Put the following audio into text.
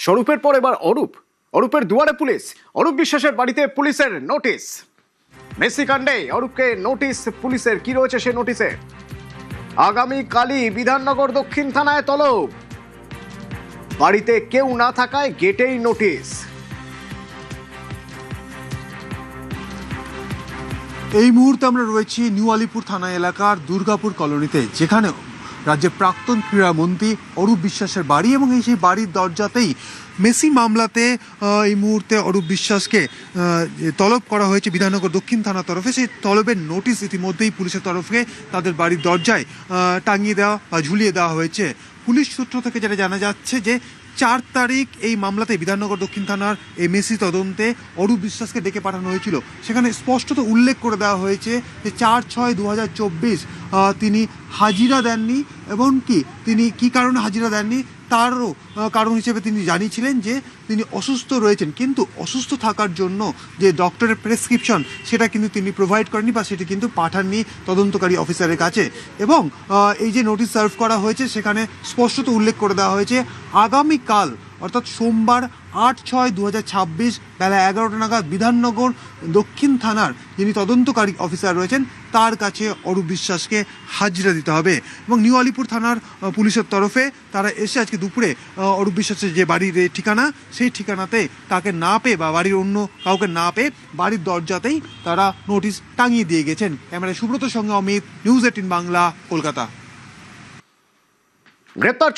স্বরূপের পর এবার অরূপের দুয়ারে পুলিশ। অরূপ বিশ্বাসের বাড়িতে পুলিশের নোটিশ। মেসি কাণ্ডে অরূপকে নোটিশ পুলিশের। কি রয়েছে সে নোটিশে? আগামীকালই বিধাননগর দক্ষিণ থানায় তলব। বাড়িতে কেউ না থাকায় গেটেই নোটিশ। এই মুহূর্তে আমরা রয়েছি নিউ আলিপুর থানা এলাকার দুর্গাপুর কলোনিতে, যেখানে রাজ্যের প্রাক্তন ক্রীড়ামন্ত্রী অরূপ বিশ্বাসের বাড়ি, এবং সেই বাড়ির দরজাতেই মেসি মামলাতে এই মুহূর্তে অরূপ বিশ্বাসকে তলব করা হয়েছে বিধাননগর দক্ষিণ থানার তরফে। সেই তলবের নোটিশ ইতিমধ্যেই পুলিশের তরফে তাদের বাড়ির দরজায় টাঙিয়ে দেওয়া বা ঝুলিয়ে দেওয়া হয়েছে। পুলিশ সূত্র থেকে যেটা জানা যাচ্ছে যে 4 তারিখ এই মামলাতে বিধাননগর দক্ষিণ থানার এমএসি তদন্তে অরূপ বিশ্বাসকে ডেকে পাঠানো হয়েছিল। সেখানে স্পষ্টত উল্লেখ করে দেওয়া হয়েছে যে 4/6/2024 তিনি হাজিরা দেননি, এবং তিনি কী কারণে হাজিরা দেননি তারও কারণ হিসেবে তিনি জানিয়েছিলেন যে তিনি অসুস্থ রয়েছেন, কিন্তু অসুস্থ থাকার জন্য যে ডক্টরের প্রেসক্রিপশন সেটা কিন্তু তিনি প্রোভাইড করেননি বা সেটি কিন্তু পাঠাননি তদন্তকারী অফিসারের কাছে। এবং এই যে নোটিশ সার্ভ করা হয়েছে সেখানে স্পষ্টত উল্লেখ করে দেওয়া হয়েছে আগামীকাল অর্থাৎ সোমবার 8/6/2026 বেলা 11টা নাগাদ বিধাননগর দক্ষিণ থানার যিনি তদন্তকারী অফিসার রয়েছেন তার কাছে অরূপ বিশ্বাসকে হাজিরা দিতে হবে। এবং নিউ আলিপুর থানার পুলিশের তরফে তারা এসে আজকে দুপুরে অরূপ বিশ্বাসের যে বাড়ির ঠিকানা সেই ঠিকানাতে তাকে না পেয়ে বা বাড়ির অন্য কাউকে না পেয়ে বাড়ির দরজাতেই তারা নোটিশ টাঙিয়ে দিয়ে গেছেন। ক্যামেরায় সুব্রতর সঙ্গে অমিত, নিউজ 18 বাংলা, কলকাতা। গ্রেপ্তার